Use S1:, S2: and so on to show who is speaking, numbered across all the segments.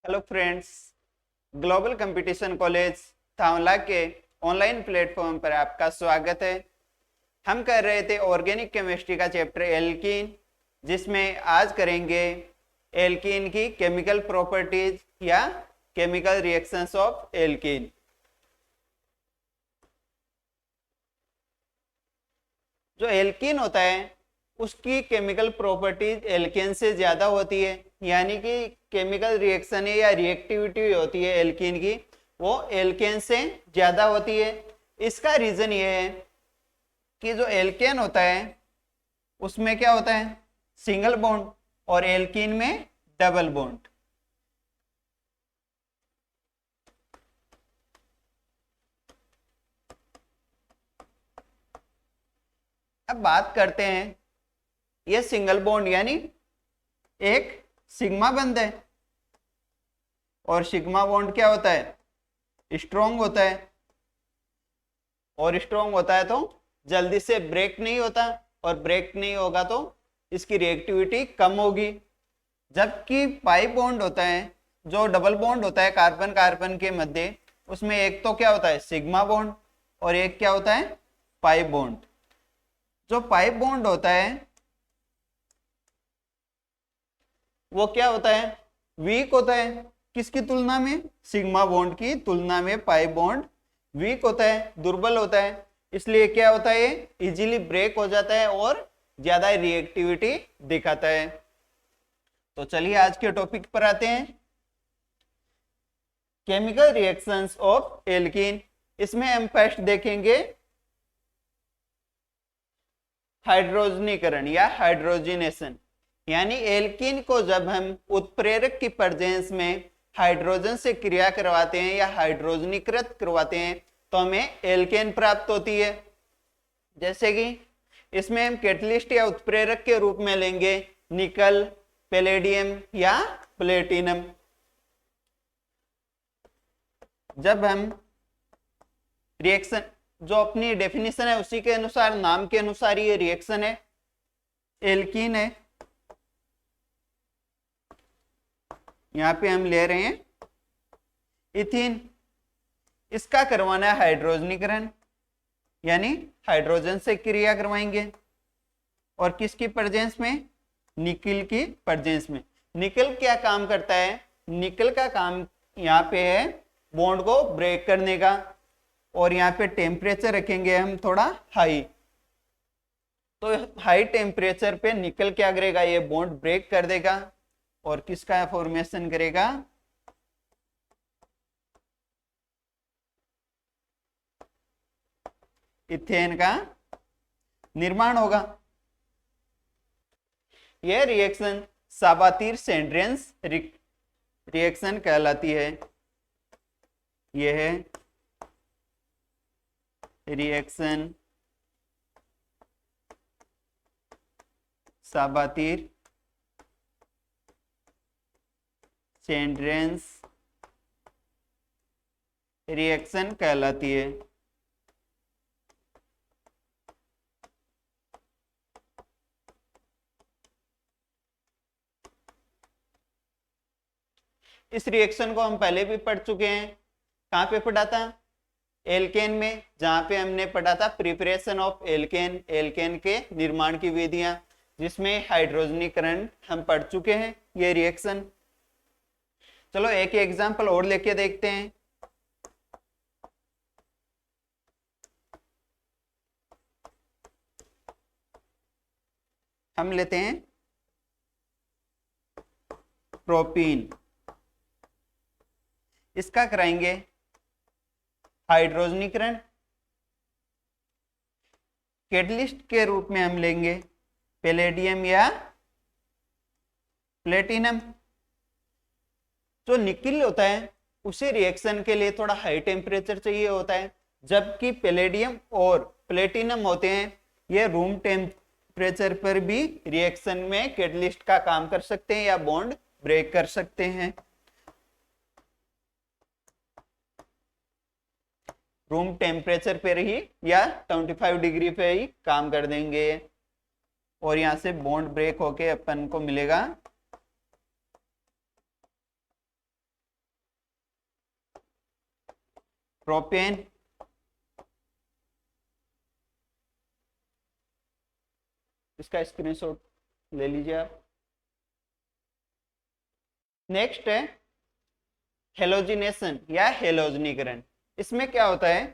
S1: Hello friends. Global competition college Thawla के online platform पर आपका स्वागत है। हम कर रहे थे ऑर्गेनिक केमिस्ट्री का चैप्टर एल्कीन, जिसमें आज करेंगे एल्कीन की केमिकल प्रॉपर्टीज या केमिकल रिएक्शंस ऑफ एल्कीन। जो एल्कीन होता है उसकी केमिकल प्रॉपर्टीज एल्केन से ज्यादा होती है, यानी कि केमिकल रिएक्शन है या रिएक्टिविटी होती है एल्कीन की, वो एल्केन से ज्यादा होती है। इसका रीजन ये है कि जो एल्केन होता है उसमें क्या होता है, सिंगल बॉन्ड, और एल्कीन में डबल बॉन्ड। अब बात करते हैं, ये सिंगल बॉन्ड यानी एक सिग्मा बंध है, और सिग्मा बॉन्ड क्या होता है, स्ट्रॉन्ग होता है, और स्ट्रॉन्ग होता है तो जल्दी से ब्रेक नहीं होता, और ब्रेक नहीं होगा तो इसकी रिएक्टिविटी कम होगी। जबकि पाई बॉन्ड होता है, जो डबल बॉन्ड होता है कार्बन कार्बन के मध्य, उसमें एक तो क्या होता है सिग्मा बॉन्ड और एक क्या होता है पाई बॉन्ड। जो पाई बॉन्ड होता है वो क्या होता है, वीक होता है। किसकी तुलना में, सिग्मा बॉन्ड की तुलना में पाई बॉन्ड वीक होता है, दुर्बल होता है। इसलिए क्या होता है, ये इजीली ब्रेक हो जाता है और ज्यादा रिएक्टिविटी दिखाता है। तो चलिए आज के टॉपिक पर आते हैं, केमिकल रिएक्शंस ऑफ एल्कीन। इसमें हम फर्स्ट देखेंगे हाइड्रोजनीकरण या हाइड्रोजिनेशन, यानी एल्कीन को जब हम उत्प्रेरक की प्रेजेंस में हाइड्रोजन से क्रिया करवाते हैं या हाइड्रोजनीकृत करवाते हैं तो हमें एल्केन प्राप्त होती है। जैसे कि इसमें हम कैटलिस्ट या उत्प्रेरक के रूप में लेंगे निकल, पैलेडियम या प्लेटिनम। जब हम रिएक्शन, जो अपनी डेफिनेशन है उसी के अनुसार, नाम के अनुसार ये रिएक्शन है, एल्कीन है। यहां पे हम ले रहे हैं इथीन, इसका करवाना है हाइड्रोजनीकरण, यानी हाइड्रोजन से क्रिया करवाएंगे, और किसकी प्रेजेंस में, निकल की प्रेजेंस में। निकल क्या काम करता है, निकल का काम यहाँ पे है बॉन्ड को ब्रेक करने का, और यहाँ पे टेम्परेचर रखेंगे हम थोड़ा हाई। तो हाई टेम्परेचर पे निकल क्या करेगा, ये बॉन्ड ब्रेक कर देगा और किसका फॉर्मेशन करेगा, इथेन का निर्माण होगा। यह रिएक्शन साबातीर सेंड्रेंस रिएक्शन कहलाती है। यह रिएक्शन साबातीर सेंड्रेंस रिएक्शन कहलाती है। इस रिएक्शन को हम पहले भी पढ़ चुके हैं। कहां पे पढ़ा था, एल्केन में, जहां पे हमने पढ़ा था प्रिपरेशन ऑफ एल्केन, एल्केन के निर्माण की विधियां, जिसमें हाइड्रोजनीकरण हम पढ़ चुके हैं ये रिएक्शन। चलो एक एग्जांपल और लेके देखते हैं। हम लेते हैं प्रोपीन, इसका कराएंगे हाइड्रोजनीकरण। कैटलिस्ट के रूप में हम लेंगे पैलेडियम या प्लेटिनम। जो निकल होता है उसी रिएक्शन के लिए थोड़ा हाई टेम्परेचर चाहिए होता है, जबकि पैलेडियम और प्लेटिनम होते हैं ये रूम टेम्परेचर पर भी रिएक्शन में कैटलिस्ट का काम कर सकते हैं या बॉन्ड ब्रेक कर सकते हैं। रूम टेम्परेचर पे ही या 25 डिग्री पे ही काम कर देंगे, और यहां से बॉन्ड ब्रेक होके अपन को मिलेगा प्रोपेन, इसका स्क्रीनशॉट ले लीजिए आप। नेक्स्ट है हेलोजिनेशन या हेलोजनीकरण। इसमें क्या होता है,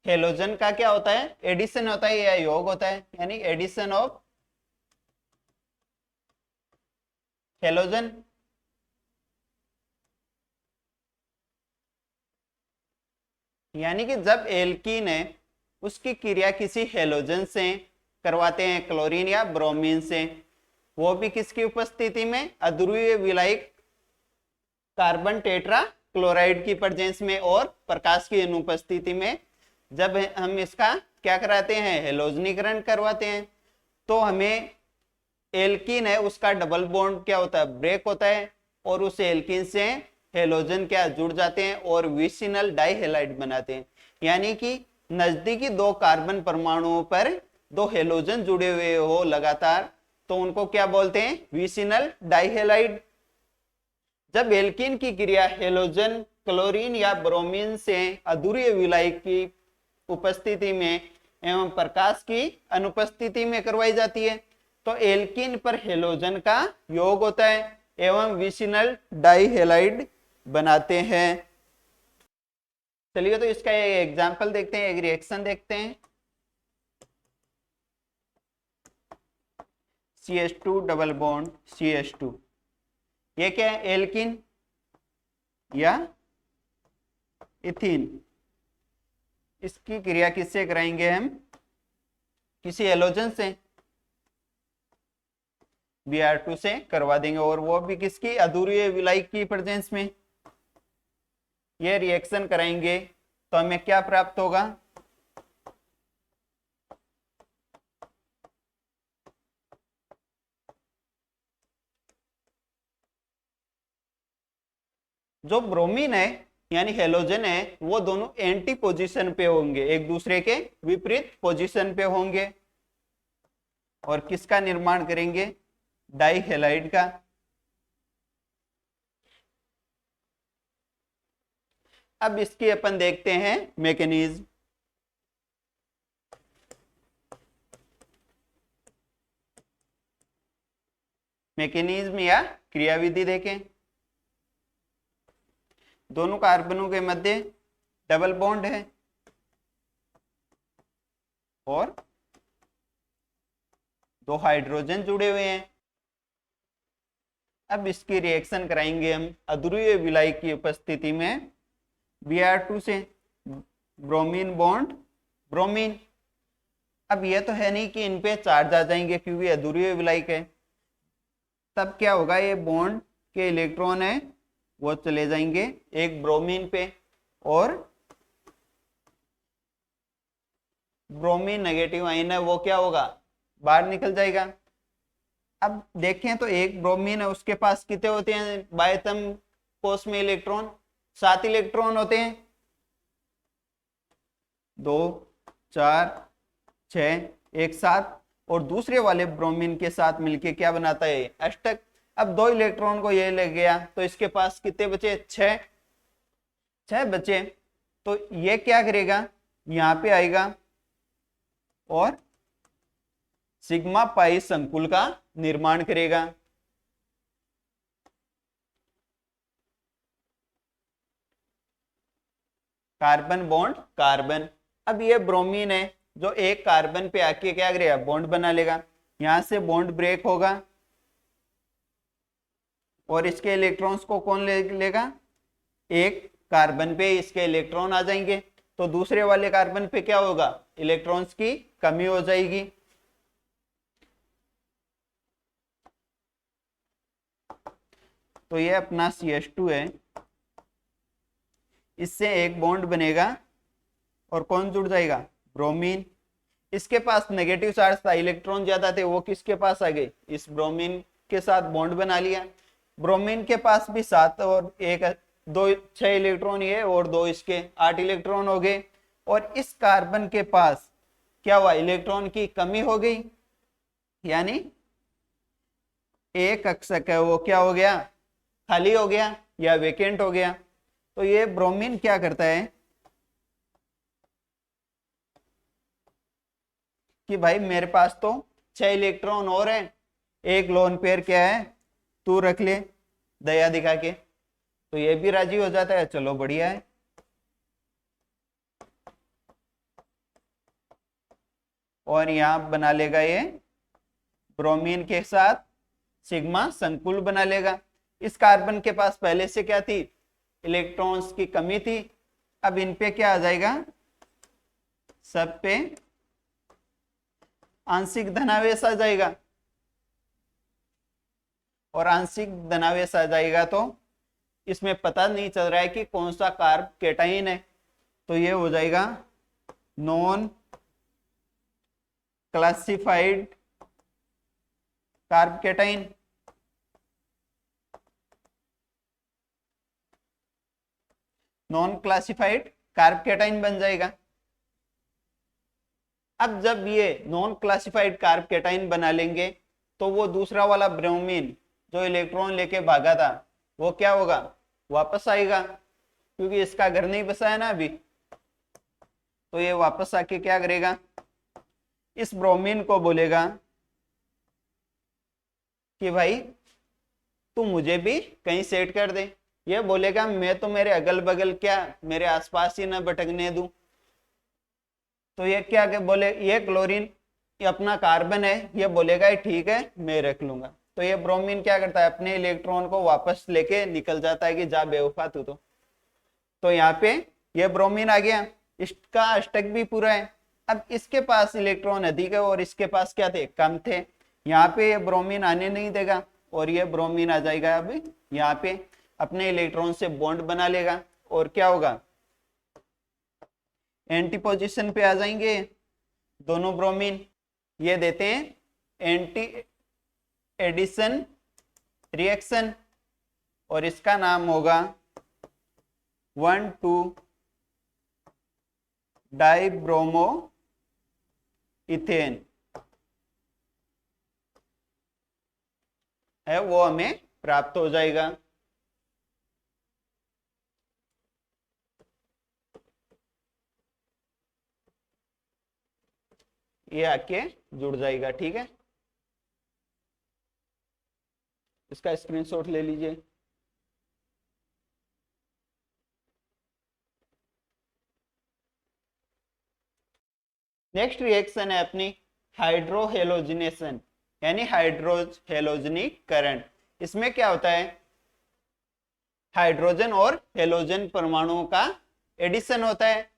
S1: हेलोजन का क्या होता है, एडिशन होता है या योग होता है, यानी एडिशन ऑफ हेलोजन। यानी कि जब एल्कीन है उसकी क्रिया किसी हेलोजन से करवाते हैं, क्लोरीन या ब्रोमीन से, वो भी किसकी उपस्थिति में, अध्रुवीय विलायक कार्बन टेट्रा क्लोराइड की प्रेजेंस में और प्रकाश की अनुपस्थिति में, जब हम इसका क्या कराते हैं, हेलोजनीकरण करवाते हैं, तो हमें एल्कीन है उसका डबल बॉन्ड क्या होता है, ब्रेक होता है, और उस एल्कीन से हेलोजन क्या जुड़ जाते हैं और विसिनल डाइहेलाइड बनाते हैं। यानी कि नजदीकी दो कार्बन परमाणुओं पर दो हेलोजन जुड़े हुए हो लगातार, तो उनको क्या बोलते हैं, विसिनल डाइहेलाइड। जब एल्कीन की क्रिया हेलोजन क्लोरीन या ब्रोमीन से अध्रुवीय विलायक की उपस्थिति में एवं प्रकाश की अनुपस्थिति में करवाई जाती है, तो एल्कीन पर हेलोजन का योग होता है एवं विसिनल डाइहेलाइड बनाते हैं। चलिए तो इसका एक एग्जांपल देखते हैं, एक रिएक्शन देखते हैं। CH2 डबल बॉन्ड CH2, ये क्या है, एल्कीन या इथीन। इसकी क्रिया किससे कराएंगे हम, किसी हेलोजन से, Br2 से करवा देंगे, और वो भी किसकी, अध्रुवीय विलायक की प्रेजेंस में। ये रिएक्शन कराएंगे तो हमें क्या प्राप्त होगा, जो ब्रोमीन है यानी हेलोजन है, वो दोनों एंटी पोजीशन पे होंगे, एक दूसरे के विपरीत पोजीशन पे होंगे, और किसका निर्माण करेंगे, डाइहेलाइड का। अब इसकी अपन देखते हैं मैकेनिज्म। मैकेनिज्म या क्रियाविधि देखें। दोनों कार्बनों के मध्य डबल बॉन्ड है और दो हाइड्रोजन जुड़े हुए हैं। अब इसकी रिएक्शन कराएंगे हम अध्रुवीय विलायक की उपस्थिति में, Br2 से ब्रोमीन बॉन्ड ब्रोमीन। अब यह तो है नहीं कि इन पे चार्ज आ जाएंगे क्योंकि अध्रुवीय विलायक है, तब क्या होगा, ये बॉन्ड के इलेक्ट्रॉन है वो चले जाएंगे एक ब्रोमीन पे, और ब्रोमीन नेगेटिव आयन है वो क्या होगा, बाहर निकल जाएगा। अब देखें तो एक ब्रोमीन है उसके पास कितने होते हैं बाह्यतम कोश में इलेक्ट्रॉन, 7 इलेक्ट्रॉन होते हैं, 2 4 6 एक साथ, और दूसरे वाले ब्रोमीन के साथ मिलके क्या बनाता है, अष्टक। अब 2 इलेक्ट्रॉन को ये ले गया तो इसके पास कितने बचे, 6 बचे, तो ये क्या करेगा, यहां पे आएगा और सिग्मा पाई संकुल का निर्माण करेगा। Carbon bond carbon. अब ये ब्रोमीन है जो एक कार्बन पे आके क्या करेगा, बॉन्ड बना लेगा, यहां से बॉन्ड ब्रेक होगा और इसके इलेक्ट्रॉन्स को कौन ले लेगा, एक कार्बन पे इसके इलेक्ट्रॉन आ जाएंगे, तो दूसरे वाले कार्बन पे क्या होगा, इलेक्ट्रॉन्स की कमी हो जाएगी। तो ये अपना CH2 है, इससे एक बॉन्ड बनेगा और कौन जुड़ जाएगा, ब्रोमीन। इसके पास नेगेटिव चार्ज था, इलेक्ट्रॉन ज्यादा थे, वो किसके पास आ गए, इस ब्रोमीन के साथ बॉन्ड बना लिया। ब्रोमीन के पास भी 7 और 1 2 6 इलेक्ट्रॉन ये और 2 इसके 8 इलेक्ट्रॉन हो गए, और इस कार्बन के पास क्या हुआ, इलेक्ट्रॉन की कमी हो गई, यानी एक कक्षक है वो क्या हो गया, खाली हो गया। या वेकेंट हो गया। तो ये ब्रोमीन क्या करता है कि भाई मेरे पास तो 6 इलेक्ट्रॉन और है, एक लोन पेयर क्या है तू रख ले दया दिखा के, तो ये भी राजी हो जाता है, चलो बढ़िया है। और यहां बना लेगा ये ब्रोमीन के साथ सिग्मा संकुल बना लेगा। इस कार्बन के पास पहले से क्या थी, इलेक्ट्रॉन्स की कमी थी। अब इन पे क्या आ जाएगा, सब पे आंशिक धनावेश आ जाएगा, और आंशिक धनावेश आ जाएगा तो इसमें पता नहीं चल रहा है कि कौन सा कार्ब केटाइन है, तो ये हो जाएगा non classified carb cation. Non classified carb cation बन जाएगा। अब जब ये नॉन क्लासिफाइड कार्ब केटाइन बना लेंगे तो वो दूसरा वाला ब्रोमीन जो इलेक्ट्रॉन लेके भागा था वो क्या होगा, वापस आएगा, क्योंकि इसका घर नहीं बसा है ना अभी। तो ये वापस आके क्या करेगा, इस ब्रोमीन को बोलेगा कि भाई तू मुझे भी कहीं सेट कर दे। ये बोलेगा मैं तो मेरे अगल बगल क्या मेरे आसपास ही ना भटकने दूं। तो ये क्या के बोले, ये क्लोरीन ये अपना कार्बन है, ये बोलेगा ठीक है मैं रख लूंगा। तो ये ब्रोमीन क्या करता है, अपने इलेक्ट्रॉन को वापस लेके निकल जाता है कि जा बेवफा तू। तो यहाँ पे ये ब्रोमीन आ गया, इसका अष्टक भी पूरा है। अब इसके पास इलेक्ट्रॉन अधिक है और इसके पास क्या थे, कम थे। यहाँ पे ये ब्रोमीन आने नहीं देगा और ये ब्रोमीन आ जाएगा अब यहाँ पे, अपने इलेक्ट्रॉन से बॉन्ड बना लेगा और क्या होगा, एंटी पोजीशन पे आ जाएंगे दोनों ब्रोमीन। ये देते हैं एंटी एडिशन रिएक्शन और इसका नाम होगा 1,2 डाइब्रोमो इथेन है, वो हमें प्राप्त हो जाएगा। ये आके जुड़ जाएगा, ठीक है। इसका स्क्रीनशॉट ले लीजिए। नेक्स्ट रिएक्शन है अपनी हाइड्रोहेलोजिनेशन यानी हाइड्रोहेलोजनीकरण। इसमें क्या होता है, हाइड्रोजन और हेलोजन परमाणुओं का एडिशन होता है,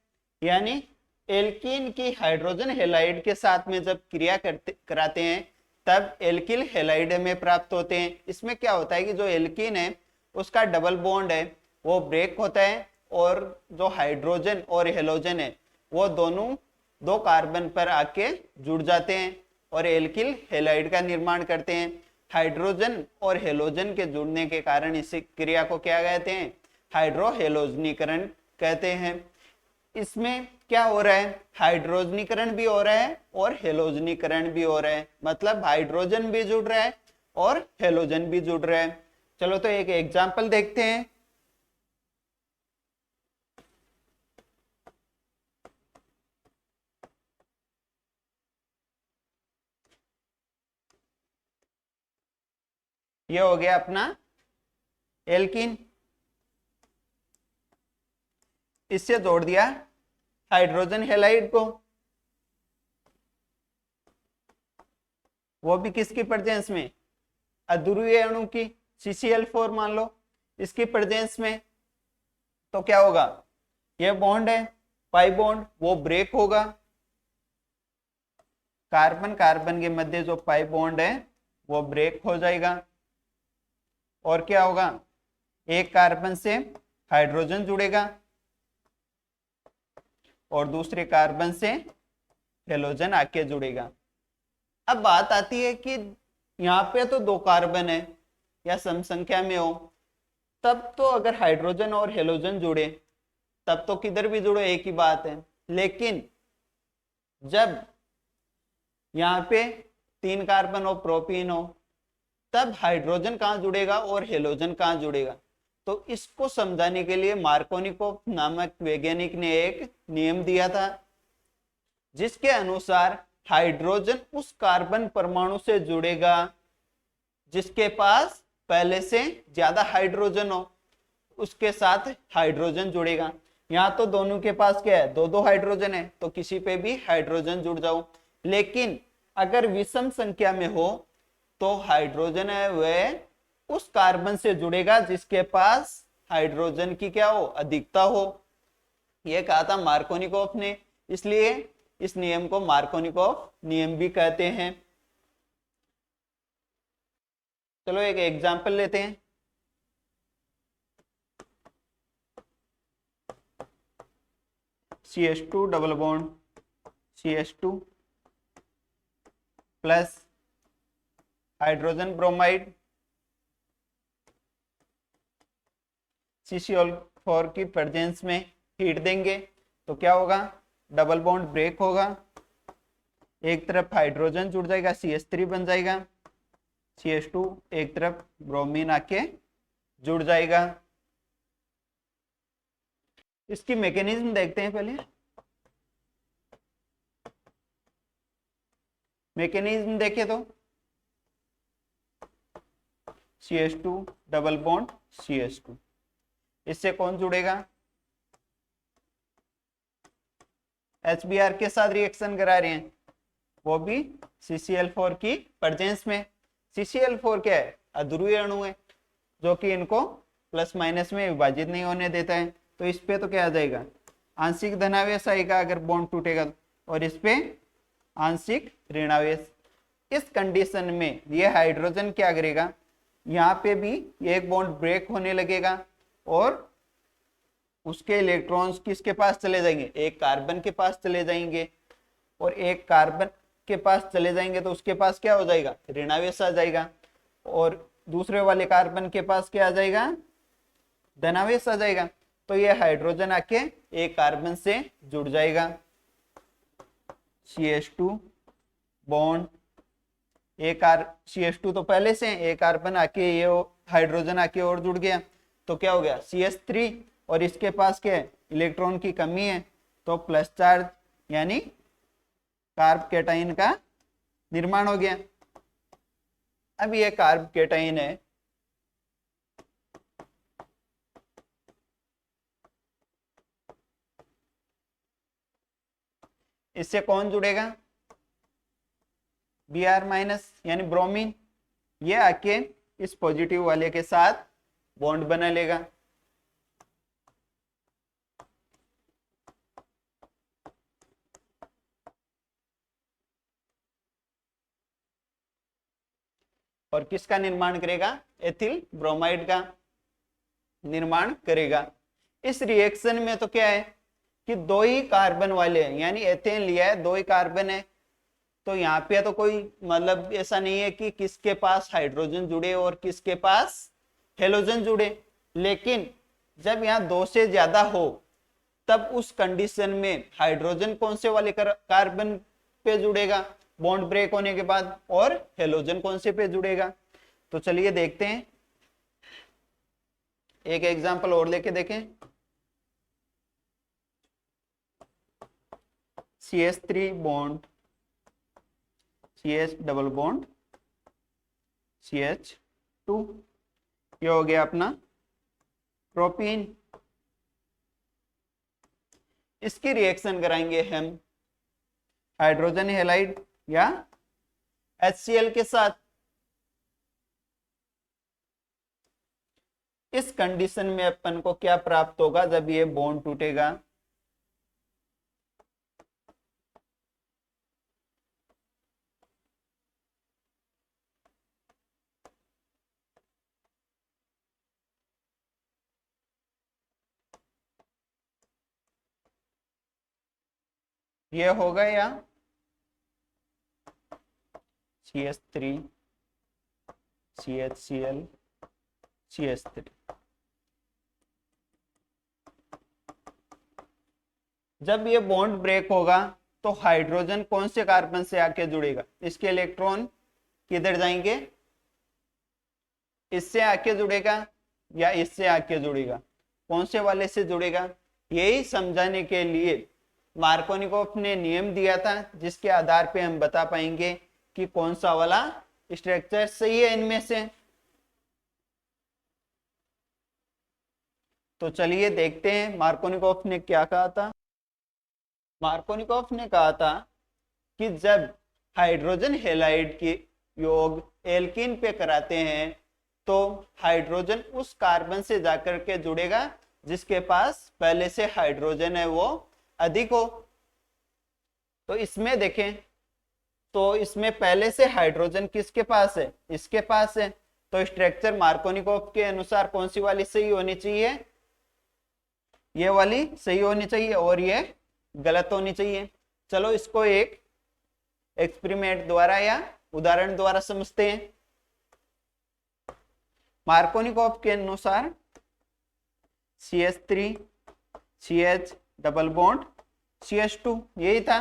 S1: यानी एल्कीन की हाइड्रोजन हेलाइड के साथ में जब क्रिया कराते हैं तब एल्किल हेलाइड में प्राप्त होते हैं। इसमें क्या होता है कि जो एल्कीन है उसका डबल बॉन्ड है वो ब्रेक होता है और जो हाइड्रोजन और हेलोजन है वो दोनों दो कार्बन पर आके जुड़ जाते हैं और एल्किल हेलाइड का निर्माण करते हैं। हाइड्रोजन और हेलोजन के जुड़ने के कारण इस क्रिया को क्या कहते हैं, हाइड्रोहेलोजनीकरण कहते हैं। इसमें क्या हो रहा है, हाइड्रोजनीकरण भी हो रहा है और हेलोजनीकरण भी हो रहा है, मतलब हाइड्रोजन भी जुड़ रहा है और हेलोजन भी जुड़ रहा है। चलो तो एक एग्जांपल देखते हैं। ये हो गया अपना एल्कीन, इससे जोड़ दिया हाइड्रोजन हेलाइड को, वो भी किसकी प्रेजेंस में, अध्रुवीय अणु की CCl4 मान लो इसकी प्रेजेंस में। तो क्या होगा, ये बॉन्ड है पाई बॉन्ड वो ब्रेक होगा, कार्बन कार्बन के मध्य जो पाई बॉन्ड है वो ब्रेक हो जाएगा और क्या होगा, एक कार्बन से हाइड्रोजन जुड़ेगा और दूसरे कार्बन से हेलोजन आके जुड़ेगा। अब बात आती है कि यहाँ पे तो दो कार्बन है या सम संख्या में हो, तब तो अगर हाइड्रोजन और हेलोजन जुड़े तब तो किधर भी जुड़ो एक ही बात है। लेकिन जब यहाँ पे 3 कार्बन हो प्रोपीन हो तब हाइड्रोजन कहाँ जुड़ेगा और हेलोजन कहाँ जुड़ेगा, तो इसको समझाने के लिए मार्कोनिकोव नामक वैज्ञानिक ने एक नियम दिया था, जिसके अनुसार हाइड्रोजन उस कार्बन परमाणु से जुड़ेगा जिसके पास पहले से ज्यादा हाइड्रोजन हो, उसके साथ हाइड्रोजन जुड़ेगा। यहाँ तो दोनों के पास क्या है, दो दो हाइड्रोजन है, तो किसी पे भी हाइड्रोजन जुड़ जाओ। लेकिन अगर विषम संख्या में हो तो हाइड्रोजन है वह उस कार्बन से जुड़ेगा जिसके पास हाइड्रोजन की क्या हो, अधिकता हो। यह कहा था मार्कोनिकोव ने, इसलिए इस नियम को मार्कोनिकोव नियम भी कहते हैं। चलो एक एग्जांपल लेते हैं। CH2 double bond CH2 plus hydrogen bromide CCl4 की प्रेजेंस में हीट देंगे तो क्या होगा, डबल बॉन्ड ब्रेक होगा, एक तरफ हाइड्रोजन जुड़ जाएगा CH3 बन जाएगा, CH2 एक तरफ ब्रोमीन आके जुड़ जाएगा। इसकी मैकेनिज्म देखते हैं पहले। मैकेनिज्म देखे तो CH2 डबल बॉन्ड CH2, इससे कौन जुड़ेगा, HBr के साथ रिएक्शन करा रहे हैं, वो भी CCl4 की प्रेजेंस में। CCl4 क्या है, अध्रुवीय अणु है जो कि इनको प्लस माइनस में विभाजित नहीं होने देता है। तो इस पे तो क्या आ जाएगा, आंशिक धनावेश आएगा अगर बॉन्ड टूटेगा, और इस पे आंशिक ऋणावेश। इस कंडीशन में ये हाइड्रोजन क्या करेगा, यहाँ पे भी एक बॉन्ड ब्रेक होने लगेगा और उसके इलेक्ट्रॉन्स किसके पास चले जाएंगे, एक कार्बन के पास चले जाएंगे, और एक कार्बन के पास चले जाएंगे तो उसके पास क्या हो जाएगा, ऋणावेश आ जाएगा, और दूसरे वाले कार्बन के पास क्या आ जाएगा, धनावेश आ जाएगा। तो ये हाइड्रोजन आके एक कार्बन से जुड़ जाएगा, CH2 बॉन्ड CH2 तो पहले से एक कार्बन आके ये हाइड्रोजन आके और जुड़ गया, तो क्या हो गया CH3, और इसके पास क्या है, इलेक्ट्रॉन की कमी है तो प्लस चार्ज यानी कार्ब कैटाइन का निर्माण हो गया। अब ये कार्ब कैटाइन है, इससे कौन जुड़ेगा, Br माइनस यानी ब्रोमीन, ये आके इस पॉजिटिव वाले के साथ बॉन्ड बना लेगा। और किसका निर्माण करेगा, एथिल ब्रोमाइड का निर्माण करेगा। इस रिएक्शन में तो क्या है कि दो ही कार्बन वाले हैं, यानी एथेन लिया है, दो ही कार्बन है, तो यहाँ पे तो कोई मतलब ऐसा नहीं है कि किसके पास हाइड्रोजन जुड़े और किसके पास हेलोजन जुड़े। लेकिन जब यहाँ दो से ज्यादा हो तब उस कंडीशन में हाइड्रोजन कौन से वाले कार्बन पे जुड़ेगा बॉन्ड ब्रेक होने के बाद, और हेलोजन कौन से पे जुड़ेगा। तो चलिए देखते हैं, एक एग्जांपल और लेके देखें। CH3 bond CH double bond CH2, ये हो गया अपना प्रोपीन। इसकी रिएक्शन कराएंगे हम हाइड्रोजन हैलाइड या HCl के साथ। इस कंडीशन में अपन को क्या प्राप्त होगा, जब ये बॉन्ड टूटेगा, ये होगा या CH3 CHCl CH3। जब ये बॉन्ड ब्रेक होगा तो हाइड्रोजन कौन से कार्बन से आके जुड़ेगा, इसके इलेक्ट्रॉन किधर जाएंगे, इससे आके जुड़ेगा, या इससे आके जुड़ेगा, कौन से वाले से जुड़ेगा, यही समझाने के लिए मार्कोनिकोफ ने नियम दिया था, जिसके आधार पे हम बता पाएंगे कि कौन सा वाला स्ट्रक्चर सही है इनमें से। तो चलिए देखते हैं मार्कोनिकोफ ने क्या कहा था। मार्कोनिकोफ ने कहा था कि जब हाइड्रोजन हैलाइड की योग एल्कीन पे कराते हैं तो हाइड्रोजन उस कार्बन से जाकर के जुड़ेगा जिसके पास पहले से हाइड्रोजन है वो अधिक हो। तो इसमें देखें तो इसमें पहले से हाइड्रोजन किसके पास है, इसके पास है। तो स्ट्रक्चर मार्कोनिकोफ के अनुसार कौन सी वाली सही होनी चाहिए, ये वाली सही होनी चाहिए और ये गलत होनी चाहिए। चलो इसको एक एक्सपेरिमेंट द्वारा या उदाहरण द्वारा समझते हैं। मार्कोनिकोफ के अनुसार CH3 CH double bond CH2 यही था।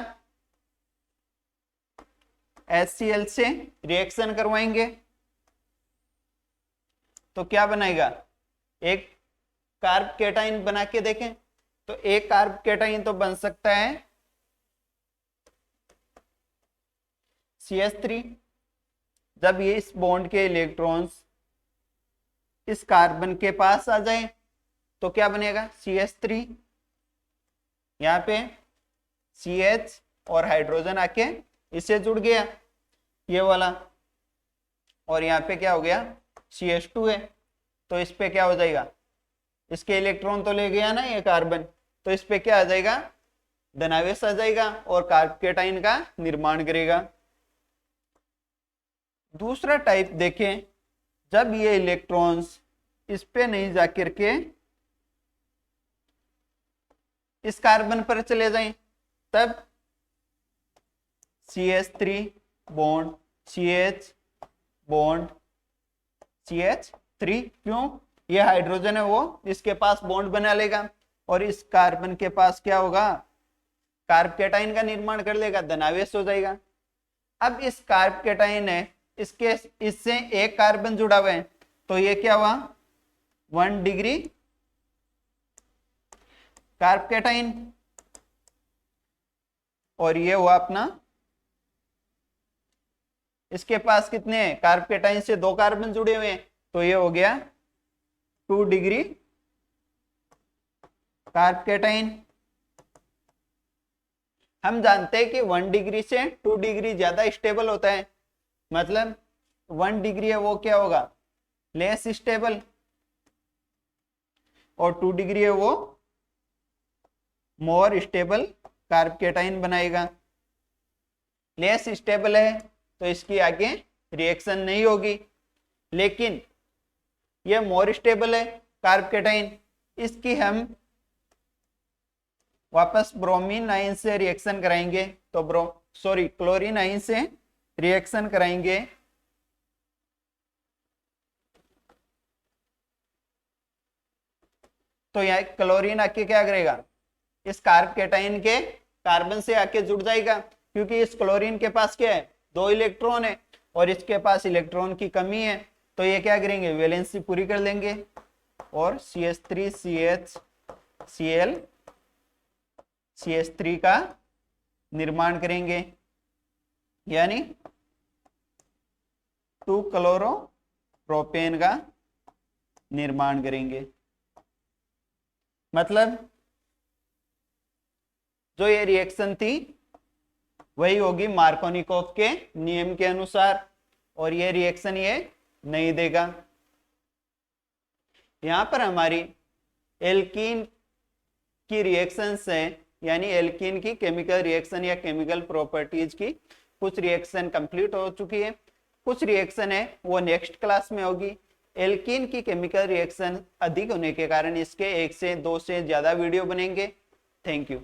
S1: HCl से रिएक्शन करवाएंगे तो क्या बनाएगा, एक कार्ब केटाइन बना के देखें तो एक कार्ब केटाइन तो बन सकता है CH3। जब ये इस बॉन्ड के इलेक्ट्रॉन्स इस कार्बन के पास आ जाए तो क्या बनेगा CH3, यहाँ पे CH और हाइड्रोजन आके इससे जुड़ गया ये वाला, और यहाँ पे क्या हो गया CH2 है। तो इस पे क्या हो जाएगा, इसके इलेक्ट्रॉन तो ले गया ना ये कार्बन, तो इस पे क्या आ जाएगा धनावेश आ जाएगा और कार्ब केटाइन का निर्माण करेगा। दूसरा टाइप देखें, जब ये इलेक्ट्रॉन्स इस पे नहीं जाकर के इस कार्बन पर चले जाएं तब CH3 bond CH bond CH3, क्यों, ये हाइड्रोजन है वो इसके पास बॉन्ड बना लेगा और इस कार्बन के पास क्या होगा, कार्ब केटाइन का निर्माण कर लेगा, धनावेश हो जाएगा। अब इस कार्ब केटाइन है इसके इससे एक कार्बन जुड़ा हुआ है तो ये क्या हुआ 1 डिग्री कार्ब केटाइन, और ये हुआ अपना, इसके पास कितने हैं, कार्ब केटाइन से 2 कार्बन जुड़े हुए हैं तो ये हो गया 2 डिग्री कार्ब केटाइन। हम जानते हैं कि 1 डिग्री से 2 डिग्री ज्यादा स्टेबल होता है, मतलब 1 डिग्री है वो क्या होगा लेस स्टेबल और 2 डिग्री है वो मोर स्टेबल कार्ब केटाइन बनाएगा। लेस स्टेबल है तो इसकी आगे रिएक्शन नहीं होगी, लेकिन ये मोर स्टेबल है कार्ब केटाइन, इसकी हम वापस ब्रोमीन आयन से रिएक्शन कराएंगे तो क्लोरीन आयन से रिएक्शन कराएंगे तो यह क्लोरीन आके क्या करेगा, इस कार्ब केटाइन के कार्बन से आके जुड़ जाएगा, क्योंकि इस क्लोरीन के पास क्या है 2 इलेक्ट्रॉन है और इसके पास इलेक्ट्रॉन की कमी है, तो ये क्या करेंगे वैलेंसी पूरी कर लेंगे और CH3 CHCl CH3 का निर्माण करेंगे, यानी 2 क्लोरोप्रोपेन का निर्माण करेंगे। मतलब जो ये रिएक्शन थी वही होगी मार्कोनिकोफ के नियम के अनुसार, और ये रिएक्शन ये नहीं देगा। यहां पर हमारी एल्कीन की रिएक्शन है, यानी एल्कीन की केमिकल रिएक्शन या केमिकल प्रॉपर्टीज की कुछ रिएक्शन कंप्लीट हो चुकी है, कुछ रिएक्शन है वो नेक्स्ट क्लास में होगी। एल्कीन की केमिकल रिएक्शन अधिक होने के कारण इसके 1 से 2 से ज्यादा वीडियो बनेंगे। Thank you.